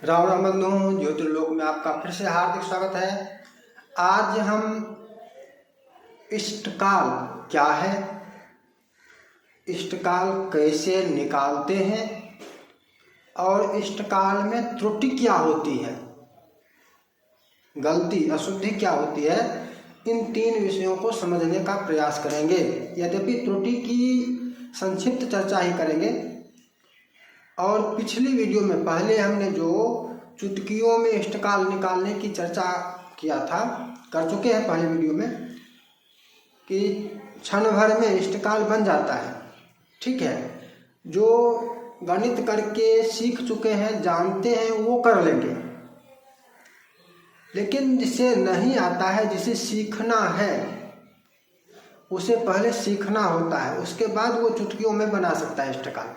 राम राम बंधु, ज्योतिर्लोक में आपका फिर से हार्दिक स्वागत है। आज हम इष्टकाल क्या है, इष्टकाल कैसे निकालते हैं और इष्टकाल में त्रुटि क्या होती है, गलती अशुद्धि क्या होती है, इन तीन विषयों को समझने का प्रयास करेंगे। यद्यपि त्रुटि की संक्षिप्त चर्चा ही करेंगे। और पिछली वीडियो में पहले हमने जो चुटकियों में इष्टकाल निकालने की चर्चा किया था, कर चुके हैं पहले वीडियो में, कि क्षण भर में इष्टकाल बन जाता है। ठीक है, जो गणित करके सीख चुके हैं, जानते हैं, वो कर लेंगे। लेकिन जिसे नहीं आता है, जिसे सीखना है, उसे पहले सीखना होता है, उसके बाद वो चुटकियों में बना सकता है इष्टकाल।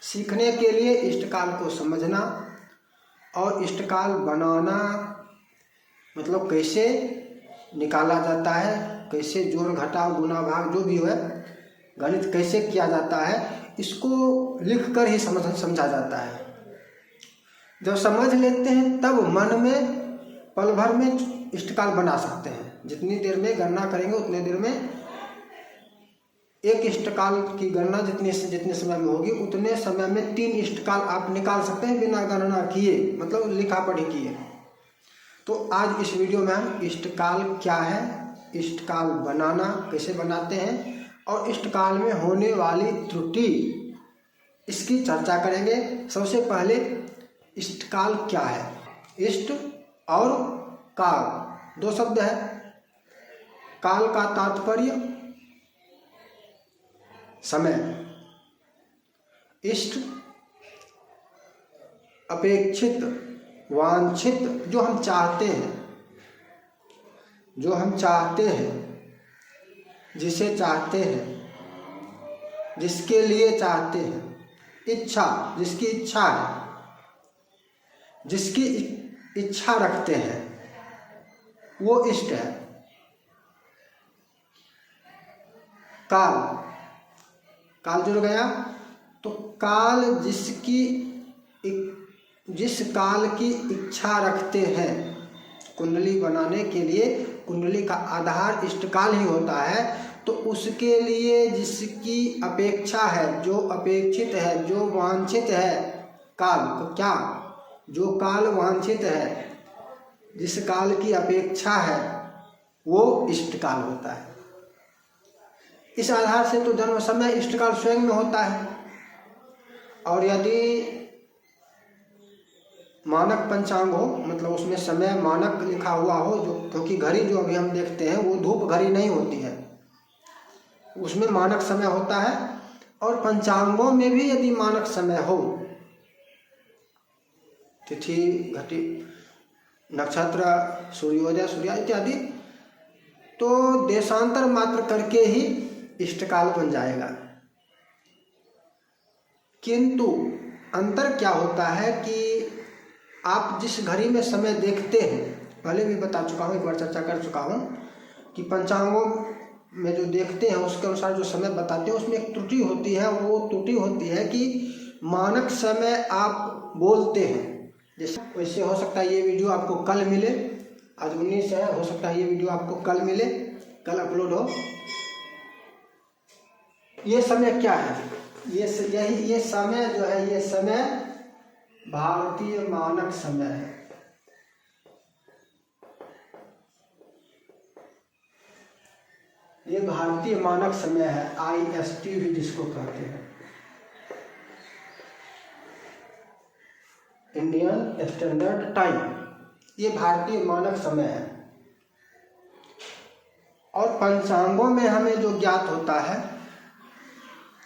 सीखने के लिए इष्टकाल को समझना और इष्टकाल बनाना, मतलब कैसे निकाला जाता है, कैसे जोड़ घटाव गुणा भाग जो भी है, गणित कैसे किया जाता है, इसको लिख कर ही समझा जाता है। जब समझ लेते हैं तब मन में पल भर में इष्टकाल बना सकते हैं। जितनी देर में गणना करेंगे उतने देर में एक इष्टकाल की गणना जितने समय में होगी उतने समय में 3 इष्टकाल आप निकाल सकते हैं बिना गणना किए, मतलब लिखा पढ़ी किए। तो आज इस वीडियो में हम इष्टकाल क्या है, इष्टकाल बनाना कैसे बनाते हैं और इष्टकाल में होने वाली त्रुटि, इसकी चर्चा करेंगे। सबसे पहले इष्टकाल क्या है। इष्ट और काल 2 शब्द है। काल का तात्पर्य समय, इष्ट अपेक्षित, वांछित, जो हम चाहते हैं, जो हम चाहते हैं, जिसे चाहते हैं, जिसके लिए चाहते हैं। इच्छा, जिसकी इच्छा है, जिसकी इच्छा रखते हैं, वो इष्ट है। काल, काल जुड़ गया तो काल जिस काल की इच्छा रखते हैं। कुंडली बनाने के लिए कुंडली का आधार इष्टकाल ही होता है, तो उसके लिए जिसकी अपेक्षा है, जो अपेक्षित है, जो वांछित है, काल तो क्या, जो काल वांछित है, जिस काल की अपेक्षा है, वो इष्टकाल होता है। इस आधार से तो जन्म समय इष्टकाल स्वयं में होता है। और यदि मानक पंचांग हो, मतलब उसमें समय मानक लिखा हुआ हो, जो क्योंकि घड़ी जो अभी हम देखते हैं वो धूप घड़ी नहीं होती है, उसमें मानक समय होता है। और पंचांगों में भी यदि मानक समय हो, तिथि घटी नक्षत्र सूर्योदय सूर्य इत्यादि, तो देशांतर मात्र करके ही इष्टकाल बन जाएगा। किंतु अंतर क्या होता है कि आप जिस घड़ी में समय देखते हैं, पहले भी बता चुका हूँ, एक बार चर्चा कर चुका हूँ कि पंचांगों में जो देखते हैं उसके अनुसार जो समय बताते हैं उसमें एक त्रुटि होती है। वो त्रुटि होती है कि मानक समय आप बोलते हैं, जैसे वैसे हो सकता है ये वीडियो आपको कल मिले, आज 19 है, हो सकता है ये वीडियो आपको कल मिले, कल अपलोड हो। ये समय क्या है, ये समय जो है, ये समय भारतीय मानक समय है। ये भारतीय मानक समय है, IST भी जिसको कहते हैं, इंडियन स्टैंडर्ड टाइम। ये भारतीय मानक समय है। और पंचांगों में हमें जो ज्ञात होता है,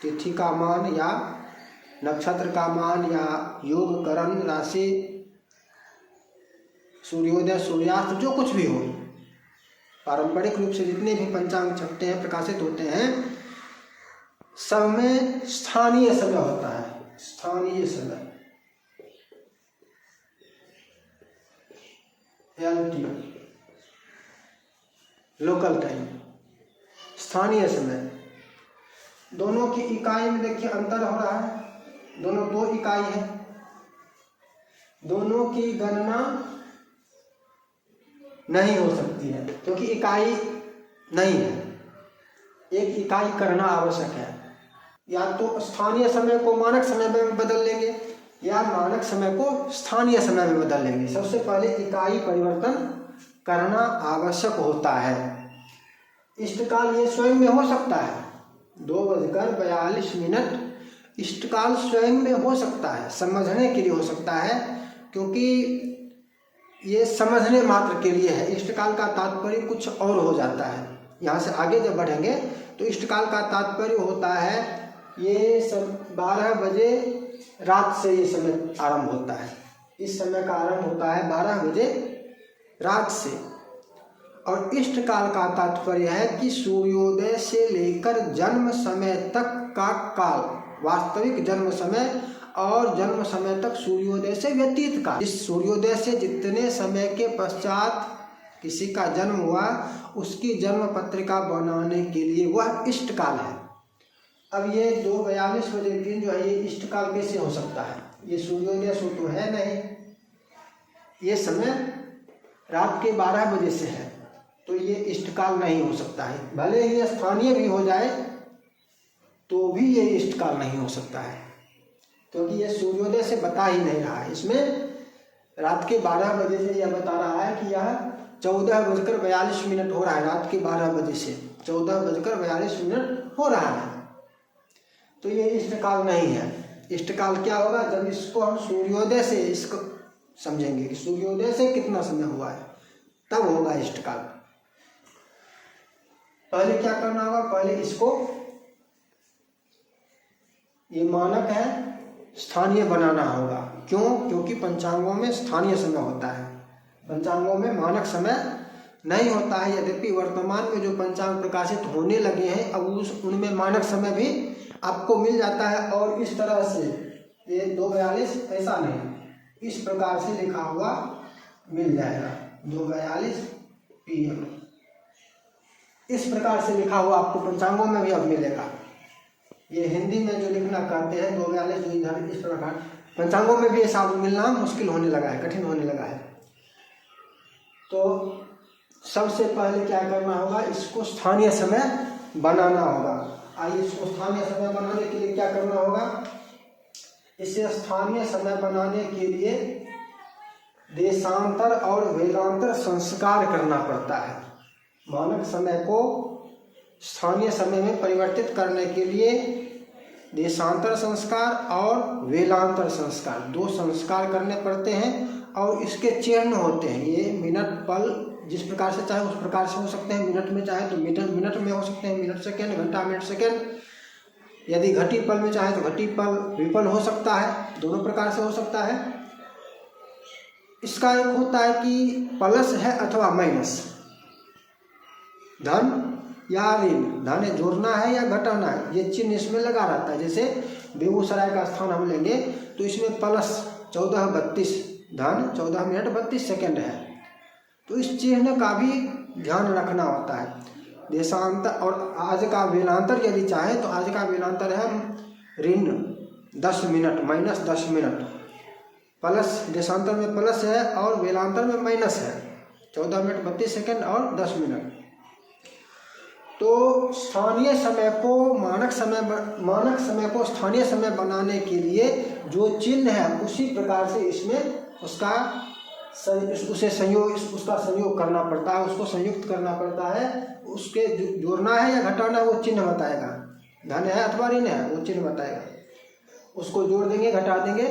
तिथि का मान या नक्षत्र का मान या योग करण राशि, सूर्योदय सूर्यास्त, जो कुछ भी हो, पारंपरिक रूप से जितने भी पंचांग छपते हैं, प्रकाशित होते हैं, सब में स्थानीय समय होता है। स्थानीय समय LT, लोकल टाइम, स्थानीय समय। दोनों की इकाई में देखिए अंतर हो रहा है, दोनों 2 इकाई है। दोनों की गणना नहीं हो सकती है क्योंकि इकाई नहीं है। एक इकाई करना आवश्यक है। या तो स्थानीय समय को मानक समय में बदल लेंगे या मानक समय को स्थानीय समय में बदल लेंगे। सबसे पहले इकाई परिवर्तन करना आवश्यक होता है। इष्टकाल ये स्वयं में हो सकता है, 2:42 इष्टकाल स्वयं में हो सकता है, समझने के लिए हो सकता है, क्योंकि ये समझने मात्र के लिए है। इष्टकाल का तात्पर्य कुछ और हो जाता है। यहाँ से आगे जब बढ़ेंगे तो इष्टकाल का तात्पर्य होता है ये सब 12 बजे रात से ये समय आरंभ होता है। इस समय का आरंभ होता है 12 बजे रात से। और इष्टकाल का तात्पर्य है कि सूर्योदय से लेकर जन्म समय तक का काल, वास्तविक जन्म समय और जन्म समय तक सूर्योदय से व्यतीत काल। इस सूर्योदय से जितने समय के पश्चात किसी का जन्म हुआ उसकी जन्म पत्रिका बनाने के लिए वह इष्टकाल है। अब ये 2:42 जो है ये इष्टकाल कैसे हो सकता है? ये सूर्योदय से तो है नहीं, ये समय रात के 12 बजे से है, तो ये इष्टकाल नहीं हो सकता है। भले ही स्थानीय भी हो जाए तो भी ये इष्टकाल नहीं हो सकता है, क्योंकि ये सूर्योदय से बता ही नहीं रहा है। इसमें रात के 12 बजे से यह बता रहा है कि यह 14:42 हो रहा है। रात के 12 बजे से 14:42 हो रहा है, तो ये इष्टकाल नहीं है। इष्टकाल क्या होगा? जब इसको हम सूर्योदय से इसको समझेंगे कि सूर्योदय से कितना समय हुआ है, तब होगा इष्टकाल। पहले क्या करना होगा? पहले इसको, ये मानक है, स्थानीय बनाना होगा। क्यों? क्योंकि पंचांगों में स्थानीय समय होता है, पंचांगों में मानक समय नहीं होता है। यद्यपि वर्तमान में जो पंचांग प्रकाशित होने लगे हैं अब उनमें मानक समय भी आपको मिल जाता है। और इस तरह से ये 2:42 ऐसा नहीं, इस प्रकार से लिखा हुआ मिल जाएगा 2:42 PM। इस प्रकार से लिखा हुआ आपको पंचांगों में भी अब मिलेगा। ये हिंदी में जो लिखना करते हैं 2:42 जो इधर इस प्रकार, पंचांगों में भी ऐसा मिलना मुश्किल होने लगा है, कठिन होने लगा है। तो सबसे पहले क्या करना होगा? इसको स्थानीय समय बनाना होगा। आइए, इसको स्थानीय समय बनाने के लिए क्या करना होगा? इसे स्थानीय समय बनाने के लिए देशांतर और वेलांतर संस्कार करना पड़ता है। मानक समय को स्थानीय समय में परिवर्तित करने के लिए देशांतर संस्कार और वेलांतर संस्कार, 2 संस्कार करने पड़ते हैं। और इसके चिन्ह होते हैं। ये मिनट पल जिस प्रकार से चाहे उस प्रकार से हो सकते हैं। मिनट में चाहे तो मिनट में हो सकते हैं, मिनट सेकेंड, घंटा मिनट सेकेंड। यदि घटी पल में चाहे तो घटी पल विपल हो सकता है, दोनों प्रकार से हो सकता है। इसका एक होता है कि प्लस है अथवा माइनस, धन या ऋण, धन जोड़ना है या घटाना है, ये चिन्ह इसमें लगा रहता है। जैसे बेगूसराय का स्थान हम लेंगे तो इसमें प्लस 14:32 धन 14 मिनट 32 सेकेंड है। तो इस चिन्ह का भी ध्यान रखना होता है। देशांतर और आज का वेलांतर यदि चाहे तो आज का वेलांतर है ऋण 10 मिनट माइनस 10 मिनट, प्लस देशांतर में प्लस है और वेलांतर में माइनस है, 14 मिनट 32 सेकेंड और 10 मिनट। तो स्थानीय समय को मानक समय को स्थानीय समय बनाने के लिए जो चिन्ह है उसी प्रकार से इसमें उसका संयोग करना पड़ता है, उसको संयुक्त करना पड़ता है। उसके जोड़ना है या घटाना है वो चिन्ह बताएगा, धन है अथवा ऋण है वो चिन्ह बताएगा। उसको जोड़ देंगे, घटा देंगे,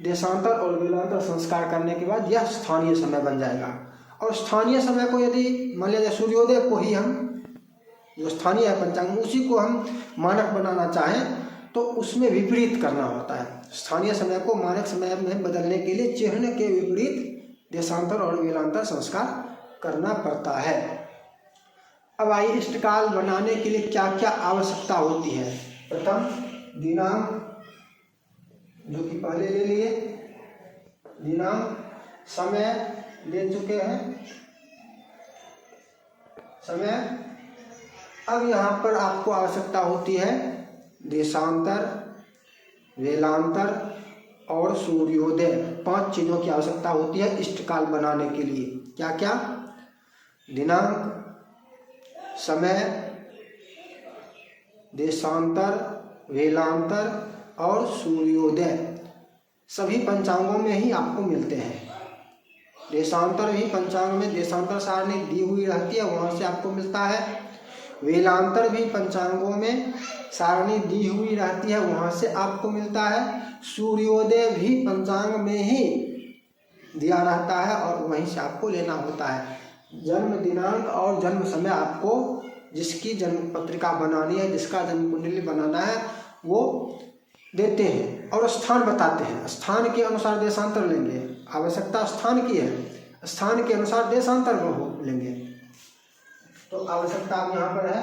देशांतर और वेलांतर संस्कार करने के बाद यह स्थानीय समय बन जाएगा। और स्थानीय समय को यदि मान लिया जाए सूर्योदय को ही हम, जो स्थानीय है पंचांग, उसी को हम मानक बनाना चाहें तो उसमें विपरीत करना होता है। स्थानीय समय को मानक समय में बदलने के लिए चिन्ह के विपरीत देशांतर और वेलांतर संस्कार करना पड़ता है। अब आइए, इष्टकाल बनाने के लिए क्या क्या आवश्यकता होती है। प्रथम दिनांक, जो कि पहले ले लिए, दिनांक, समय ले चुके हैं, समय। अब यहाँ पर आपको आवश्यकता होती है देशांतर, वेलांतर और सूर्योदय, 5 चीज़ों की आवश्यकता होती है इष्टकाल बनाने के लिए। क्या क्या? दिनांक, समय, देशांतर, वेलांतर और सूर्योदय सभी पंचांगों में ही आपको मिलते हैं। देशांतर भी पंचांग में देशांतर सारणी दी हुई रहती है, वहाँ से आपको मिलता है। वेलांतर भी पंचांगों में सारणी दी हुई रहती है, वहाँ से आपको मिलता है। सूर्योदय भी पंचांग में ही दिया रहता है और वहीं से आपको लेना होता है। जन्म दिनांक और जन्म समय आपको जिसकी जन्म पत्रिका बनानी है, जिसका जन्म कुंडली बनाना है, वो देते हैं और स्थान बताते हैं। स्थान के अनुसार देशांतर लेंगे, आवश्यकता स्थान की है, स्थान के अनुसार देशांतर को लेंगे। तो आवश्यकता अब यहाँ पर है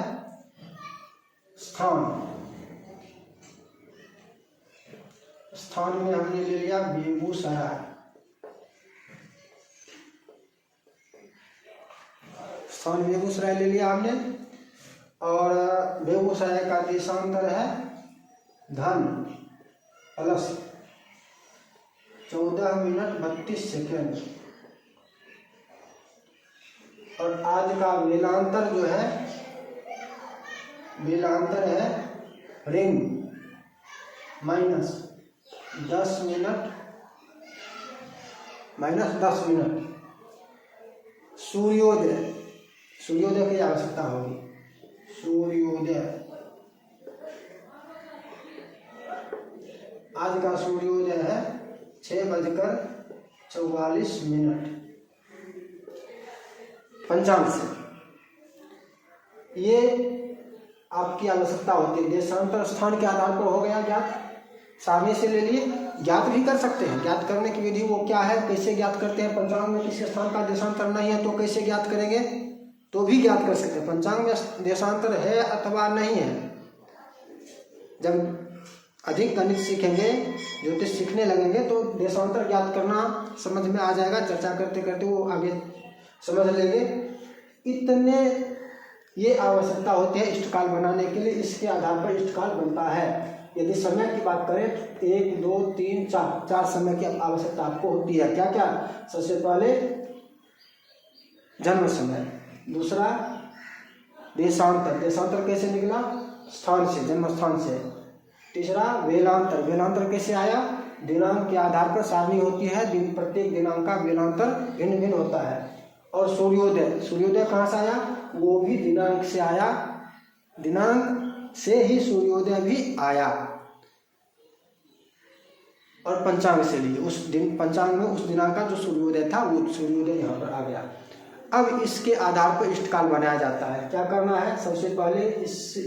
स्थान। स्थान में हमने ले लिया बेगूसराय। स्थान बेगूसराय ले लिया हमने और बेगूसराय का देशांतर है धन प्लस 14 मिनट 32 सेकेंड। और आज का वेलांतर जो है, वेलांतर है रिंग माइनस 10 मिनट सूर्योदय, सूर्योदय की आवश्यकता होगी। सूर्योदय, आज का सूर्योदय है 6:44 पंचांग से। ये आपकी आवश्यकता होती है। देशांतर स्थान के आधार पर हो गया ज्ञात, सारणी से ले लिए। ज्ञात भी कर सकते हैं, ज्ञात करने की विधि वो क्या है, कैसे ज्ञात करते हैं। पंचांग में किसी स्थान का देशांतर नहीं है तो कैसे ज्ञात करेंगे, तो भी ज्ञात कर सकते हैं। पंचांग में देशांतर है अथवा नहीं है। जब अधिक गणित सीखेंगे, ज्योतिष सीखने लगेंगे तो देशांतर ज्ञात करना समझ में आ जाएगा। चर्चा करते करते वो आगे समझ लेंगे। इतने ये आवश्यकता होती है इष्टकाल बनाने के लिए। इसके आधार पर इष्टकाल बनता है। यदि समय की बात करें, 1 2 3 4 समय की आवश्यकता आपको होती है। क्या क्या? सबसे पहले जन्म समय, दूसरा देशांतर, देशांतर कैसे निकला, स्थान से, जन्म स्थान से। तीसरा वेलांतर, वेलांतर कैसे आया, दिनांक के आधार पर सारणी होती है, दिन प्रत्येक दिनांक का वेलांतर भिन्न भिन्न होता है। और सूर्योदय, सूर्योदय कहाँ से आया, वो भी दिनांक से आया, दिनांक से ही सूर्योदय भी आया। और पंचांग से लिए, उस दिन पंचांग में उस दिनांक का जो सूर्योदय था वो सूर्योदय यहाँ पर आ गया। अब इसके आधार पर इष्टकाल बनाया जाता है। क्या करना है, सबसे पहले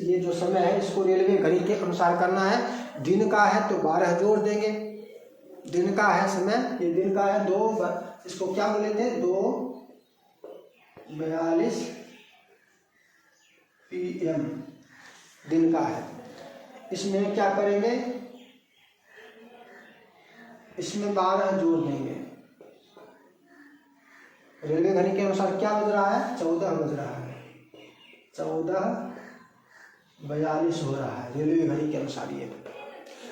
ये जो समय है इसको रेलवे घड़ी के अनुसार करना है। दिन का है तो 12 जोड़ देंगे, दिन का है समय, ये दिन का है 2, इसको क्या बोले थे, 2:42 PM दिन का है। इसमें क्या करेंगे, इसमें 12 जोड़ देंगे। रेलवे घड़ी के अनुसार क्या बज रहा है, 14 बज रहा है, 14:42 हो रहा है रेलवे घड़ी के अनुसार। ये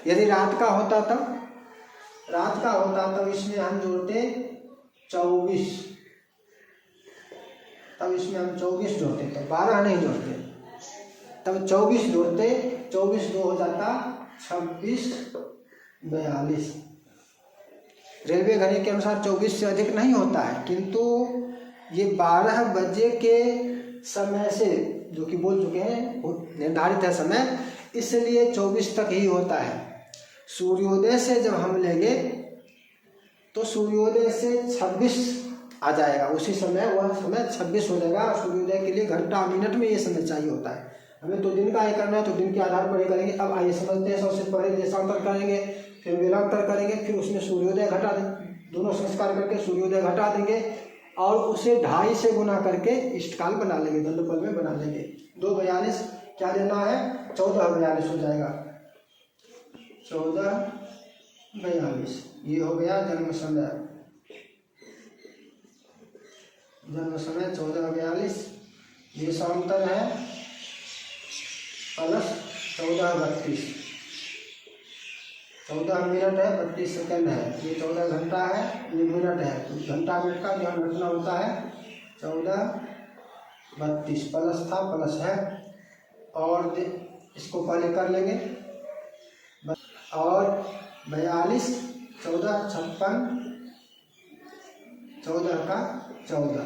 यदि रात का होता तब इसमें हम जोड़ते 24, तब इसमें हम 24 जोड़ते, तो 12 नहीं जोड़ते, तब 24 जोड़ते, 24 2 हो जाता 26:42। रेलवे घड़ी के अनुसार 24 से अधिक नहीं होता है, किंतु ये 12 बजे के समय से, जो कि बोल चुके हैं निर्धारित है समय, इसलिए 24 तक ही होता है। सूर्योदय से जब हम लेंगे तो सूर्योदय से 26 आ जाएगा, उसी समय वह समय 26 हो जाएगा। सूर्योदय के लिए घंटा मिनट में ये समय चाहिए होता है। हमें तो दिन का ही करना है तो दिन के आधार पर ही करेंगे। अब आइए समझते हैं, सबसे पहले देशांतर करेंगे, फिर वेलांतर करेंगे, फिर उसमें सूर्योदय घटा देंगे, दोनों संस्कार करके सूर्योदय घटा देंगे और उसे 2.5 से गुना करके इष्टकाल बना लेंगे, दंडफल में बना लेंगे। 2:42 क्या देना है, 14:42 हो जाएगा, 14:42। ये हो गया जन्म समय, जन्म समय 14:42। देशांतर है प्लस 14:32, 14 मिनट है 32 सेकंड है। ये 14 घंटा है, ये मिनट है, तो घंटा मिनट का ध्यान रखना होता है। 14 32 प्लस था प्लस है, और इसको पहले कर लेंगे। और 42 14 56 14 का 14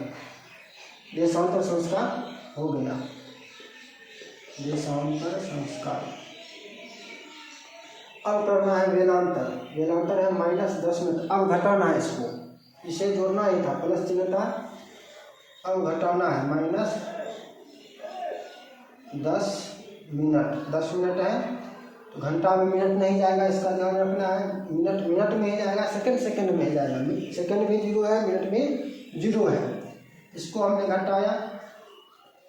देशांतर संस्कार हो गया। देशांतर संस्कार। अब करना है वेलांतर। वेलांतर है -10 मिनट। अब घटाना है इसको, इसे जोड़ना ही था, प्लस चिन्ह था, अब घटाना है -10 मिनट। 10 मिनट है तो घंटा में मिनट नहीं जाएगा, इसका ध्यान रखना है। मिनट मिनट में ही जाएगा, सेकंड सेकंड में ही जाएगा। सेकंड में 0 है, मिनट में 0 है। इसको हमने घटाया।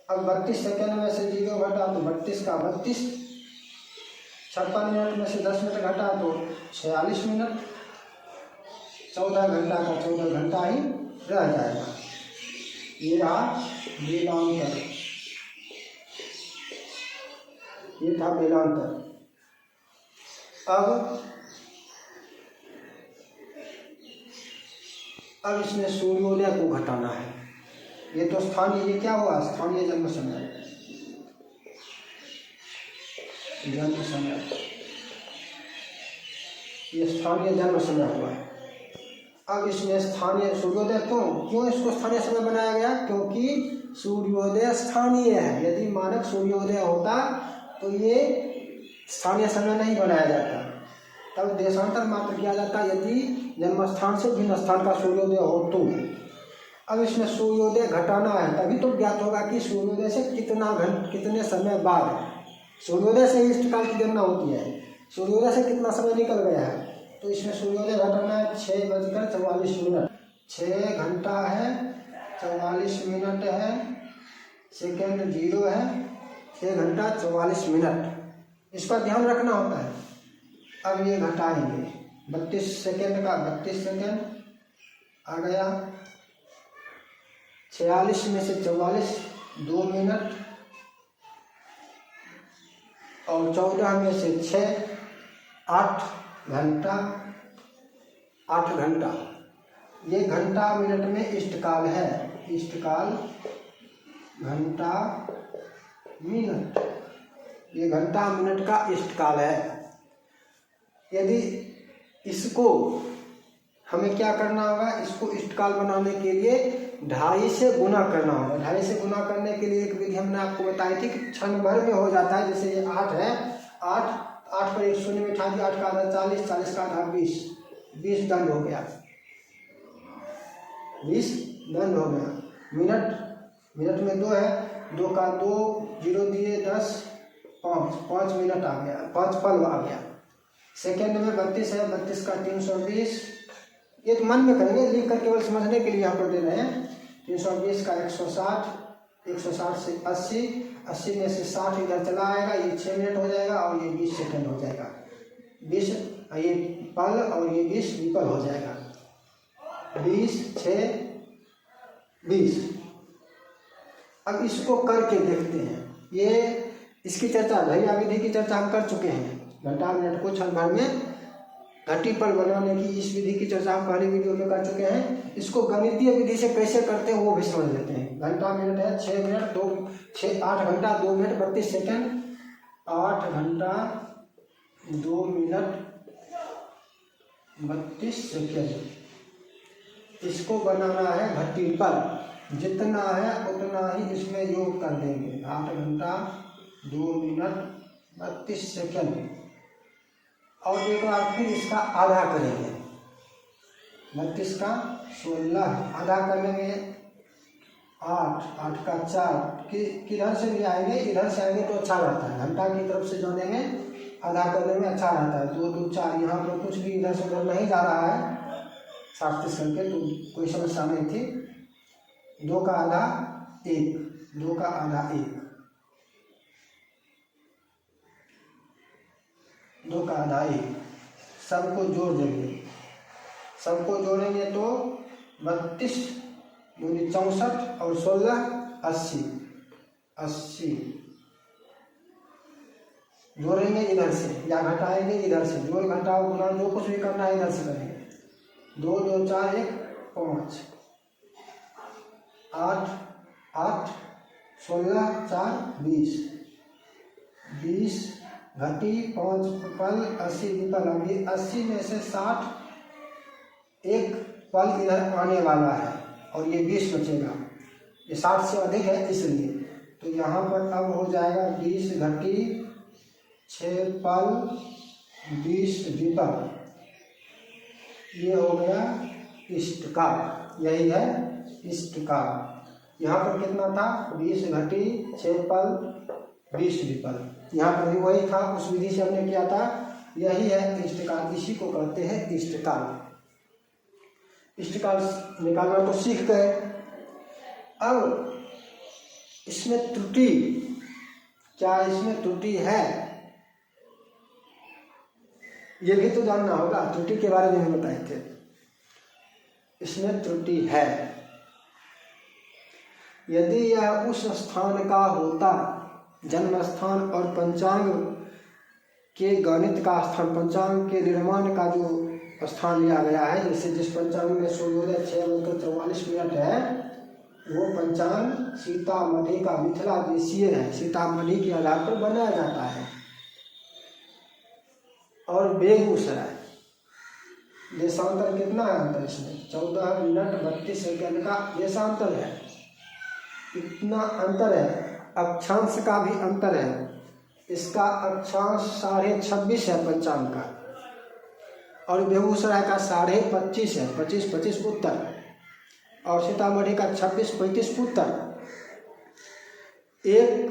अब 32 सेकंड में से 0 घटा तो 32 का 32, 56 मिनट में से 10 मिनट घटा तो 46 मिनट। 14 घंटा का 14 घंटा ही रह जाएगा। ये रहा वेलांतर, ये था वेलांतर। अब इसमें सूर्योदय को घटाना है। ये तो स्थानीय, ये क्या हुआ, स्थानीय जन्म समय, जन्म समय, ये स्थानीय जन्म समय हुआ है। अब इसमें स्थानीय सूर्योदय क्यों इसको स्थानीय समय बनाया गया, क्योंकि सूर्योदय स्थानीय है। यदि मानक सूर्योदय होता तो ये स्थानीय समय नहीं बनाया जाता, तब देशांतर मात्र किया जाता यदि जन्म स्थान से भिन्न स्थान का सूर्योदय हो तो। अब इसमें सूर्योदय घटाना है, तभी तो ज्ञात होगा कि सूर्योदय से कितने समय बाद। सूर्योदय से ही इष्टकाल की गणना होती है, सूर्योदय से कितना समय निकल गया है, तो इसमें सूर्योदय घटाना है। 6:44। 6 घंटा है 44 मिनट है, सेकेंड 0 है, 6 घंटा 44 मिनट, इसका ध्यान रखना होता है। अब ये घटाएंगे, 32 सेकेंड का 32 सेकेंड आ गया, 46 में से 44 2 मिनट, और 14 में से 6 8 घंटा 8 घंटा। ये घंटा मिनट में इष्टकाल है, इष्टकाल घंटा मिनट, ये घंटा मिनट का इष्टकाल है। यदि इसको हमें क्या करना होगा, इसको इष्टकाल बनाने के लिए 2.5 से गुना करना होगा। 2.5 से गुना करने के लिए एक विधि हमने आपको बताई थी कि क्षण भर में हो जाता है। जैसे ये 8 है, 8 पर 1 शून्य में उठा दिया, 8 का आधा 40, 40 का आधा 20, 20 दंड हो गया, 20 दंड हो गया। मिनट में 2 है, 2 का 2 0 दिए 10 5 मिनट आ गया, 5 पल आ गया। सेकेंड में 32 है, 32 का 320, ये तो मन में करेंगे, लिख कर केवल समझने के लिए यहाँ पर दे रहे हैं। 320 का 160, 160 से 80, 80 में से 60 इधर चला आएगा, ये 6 मिनट हो जाएगा, और ये 20 सेकंड हो जाएगा। 20 ये पल और ये 20 विपल हो जाएगा। 20 6 20। अब इसको करके देखते हैं। ये इसकी चर्चा, घड़िया विधि की चर्चा हम कर चुके हैं। घंटा मिनट को क्षण भर में घटी पल बनाने की इस विधि की चर्चा हम पहले वीडियो में कर चुके हैं। इसको गणितीय विधि से कैसे करते हैं वो भी समझ लेते हैं। घंटा मिनट है 6 मिनट 8 घंटा 2 मिनट 32 सेकंड, 8 घंटा 2 मिनट 32 सेकंड। इसको बनाना है घटी पल, जितना है उतना ही इसमें योग कर देंगे। 8 घंटा 2 मिनट 32 सेकंड, और एक बार फिर इसका आधा करेंगे। 32 का 16 आधा करने में 8 का 4, किधर से भी आएंगे, इधर से आएंगे तो अच्छा रहता है। घंटा की तरफ से जानेंगे आधा करने में अच्छा रहता है। 2 2 4, यहाँ पर कुछ भी इधर से उधर नहीं जा रहा है 60 करके, तो कोई समस्या नहीं थी। 2 का आधा 1, 2 का आधा 1, 2 का आधा 1, सबको जोड़ देंगे। सबको जोड़ेंगे तो 32 दूनी 64 और 16 80, जोड़ेंगे इधर से या घटाएंगे इधर से, जोड़ घटाओ गुना जो कुछ भी करना है इधर से करेंगे। 2 2 4 1 5 8 8 16 4 20 20 घटी 5 पल 80 विपल। अभी 80 में से 60 एक पल इधर आने वाला है और ये 20 बचेगा, ये 60 से अधिक है इसलिए। तो यहाँ पर अब हो जाएगा 20 घटी 6 पल 20 विपल, ये हो गया इष्टकाल, यही है इष्टकाल। यहाँ पर कितना था 20 घटी 6 पल 20 विपल, यहाँ पर भी वही था, उस विधि से हमने किया था, यही है इष्टकाल, इसी को कहते हैं इष्टकाल। इष्टकाल निकालना तो सीख गए। अब इसमें त्रुटि, क्या इसमें त्रुटि है ये भी तो जानना होगा, त्रुटि के बारे में हम बताए थे। इसमें त्रुटि है, यदि यह उस स्थान का होता, जन्म स्थान और पंचांग के गणित का स्थान, पंचांग के निर्माण का जो स्थान लिया गया है, जैसे जिस पंचांग में सूर्योदय 6:44 है, वो पंचांग सीतामढ़ी का मिथिला देशीय है, सीतामढ़ी के आधार पर बनाया जाता है। और बेगूसराय, देशांतर कितना है अंतर इसमें, 14 मिनट 32 सेकंड का देशांतर है, इतना अंतर है। अक्षांश का भी अंतर है, इसका अक्षांश 26.5 है पंचांग का, और बेगूसराय का 25.5 है, 25 उत्तर, और सीतामढ़ी का 26-35 उत्तर। 1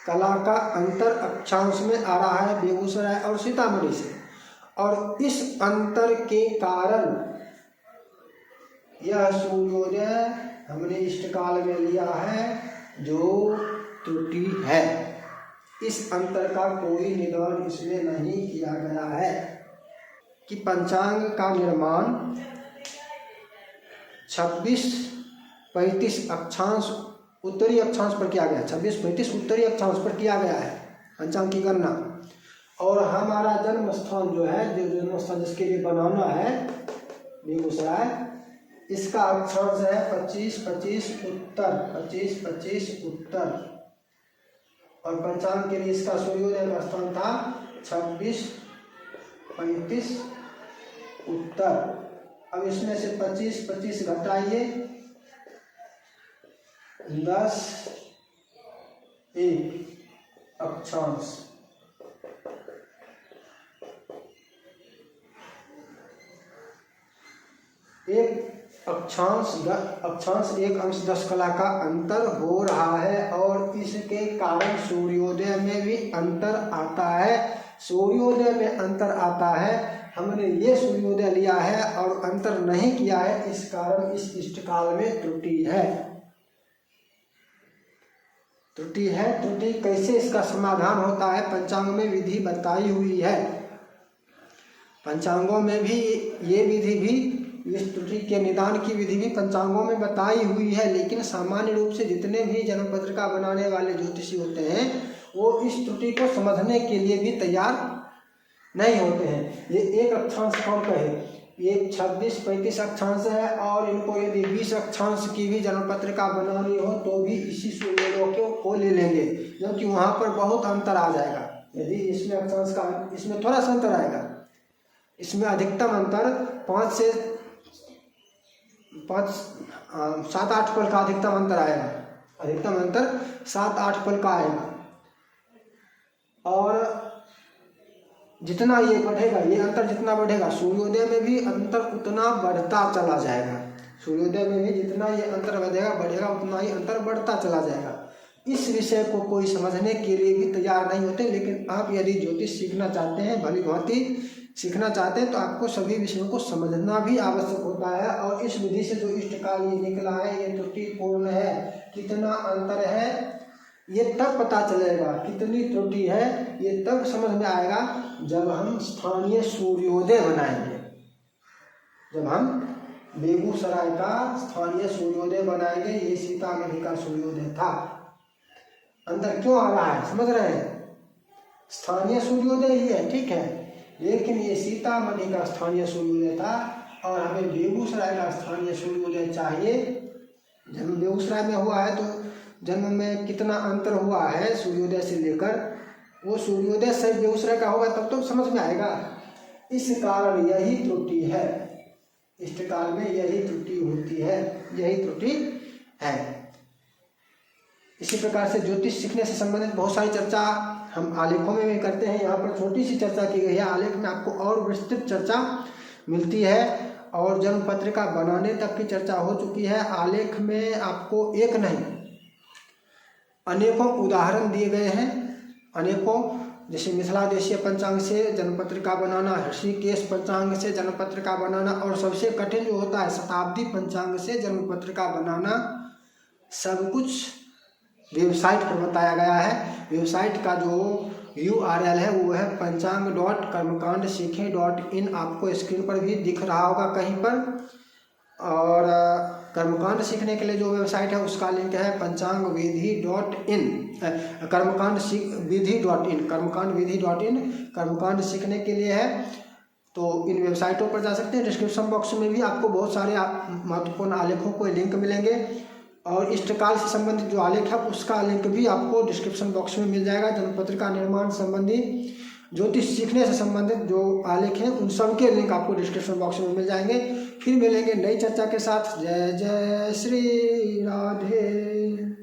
कला का अंतर अक्षांश में आ रहा है बेगूसराय और सीतामढ़ी से, और इस अंतर के कारण यह सूर्योदय हमने इष्टकाल में लिया है, जो त्रुटि है। इस अंतर का कोई निदान इसमें नहीं किया गया है कि पंचांग का निर्माण 26-35 अक्षांश उत्तरी अक्षांश पर किया गया, 26-35 उत्तरी अक्षांश पर किया गया है पंचांग की गणना। और हमारा जन्म स्थान जो है, जो जन्म स्थान जिसके लिए बनाना है बेगूसराय, इसका अक्षांश है 25-25 उत्तर, 25-25 उत्तर, और पंचांग के लिए इसका सूर्योदय का स्थान था 26-35 उत्तर। अब इसमें से 25-25 घटाइए, 10 1 अक्षांश, अक्षांश 1 अंश 10 कला का अंतर हो रहा है, और इसके कारण सूर्योदय में भी अंतर आता है। सूर्योदय में अंतर आता है, हमने ये सूर्योदय लिया है और अंतर नहीं किया है, इस कारण इस इष्टकाल में त्रुटि है। त्रुटि है, त्रुटि कैसे इसका समाधान होता है, पंचांग में विधि बताई हुई है। पंचांगों में भी ये विधि भी, इस त्रुटि के निदान की विधि भी पंचांगों में बताई हुई है, लेकिन सामान्य रूप से जितने भी जन्म पत्रिका बनाने वाले ज्योतिषी होते हैं, वो इस त्रुटि को समझने के लिए भी तैयार नहीं होते हैं। ये एक अक्षांश कौन कहे, ये 26-35 अक्षांश है, और इनको यदि 20 अक्षांश की भी जन्म पत्रिका बनानी हो तो भी इसी सूर्योदय को ले लेंगे, क्योंकि वहाँ पर बहुत अंतर आ जाएगा। यदि इसमें अक्षांश का, इसमें थोड़ा सा अंतर आएगा, इसमें अधिकतम अंतर 7-8 पल का अधिकतम अंतर आएगा, अधिकतम अंतर 7-8 पल का आएगा। और जितना ये बढ़ेगा, ये अंतर जितना बढ़ेगा, सूर्योदय में भी अंतर उतना बढ़ता चला जाएगा। सूर्योदय में भी जितना ये अंतर बढ़ेगा उतना ही अंतर बढ़ता चला जाएगा। इस विषय को कोई समझने के लिए भी तैयार नहीं होते, लेकिन आप यदि ज्योतिष सीखना चाहते हैं, भली भांति सीखना चाहते हैं, तो आपको सभी विषयों को समझना भी आवश्यक होता है। और इस विधि से जो इष्टकाल ये निकला है, ये त्रुटिपूर्ण है, कितना अंतर है ये तब पता चलेगा, कितनी त्रुटि है ये तब समझ में आएगा जब हम स्थानीय सूर्योदय बनाएंगे। जब हम बेगूसराय का स्थानीय सूर्योदय बनाएंगे, ये सीतामढ़ी का सूर्योदय था। अंदर क्यों आ रहा है, समझ रहे हैं? स्थानीय सूर्योदय ही है, ठीक है, लेकिन ये सीतामढ़ी का स्थानीय सूर्योदय था और हमें बेगूसराय का स्थानीय सूर्योदय चाहिए। जन्म बेगूसराय में हुआ है तो जन्म में कितना अंतर हुआ है सूर्योदय से लेकर, वो सूर्योदय से बेगूसराय का होगा तब तो समझ में आएगा। इस कारण यही त्रुटि है, इष्टकाल में यही त्रुटि होती है, यही त्रुटि है। इसी प्रकार से ज्योतिष सीखने से संबंधित बहुत सारी चर्चा हम आलेखों में भी करते हैं। यहाँ पर छोटी सी चर्चा की गई है, आलेख में आपको और विस्तृत चर्चा मिलती है और जन्म पत्रिका बनाने तक की चर्चा हो चुकी है। आलेख में आपको एक नहीं अनेकों उदाहरण दिए गए हैं, अनेकों, जैसे मिथिला देशीय पंचांग से जन्म पत्रिका बनाना, ऋषिकेश पंचांग से जन्म पत्रिका बनाना, और सबसे कठिन जो होता है शताब्दी पंचांग से जन्म पत्रिका बनाना, सब कुछ वेबसाइट पर बताया गया है। वेबसाइट का जो URL है वो है panchang.कर्मकांडसीखें.in, आपको स्क्रीन पर भी दिख रहा होगा कहीं पर। और कर्मकांड सीखने के लिए जो वेबसाइट है उसका लिंक है पंचांगविधि.in, कर्मकांडविधि.in। कर्मकांड सीखने के लिए है तो इन वेबसाइटों पर जा सकते हैं। डिस्क्रिप्शन बॉक्स में भी आपको बहुत सारे महत्वपूर्ण आलेखों को लिंक मिलेंगे और इष्टकाल से संबंधित जो आलेख है उसका लिंक भी आपको डिस्क्रिप्शन बॉक्स में मिल जाएगा। जन्मपत्रिका निर्माण संबंधी, ज्योतिष सीखने से संबंधित जो आलेख हैं उन सब के लिंक आपको डिस्क्रिप्शन बॉक्स में मिल जाएंगे। फिर मिलेंगे नई चर्चा के साथ। जय जय श्री राधे।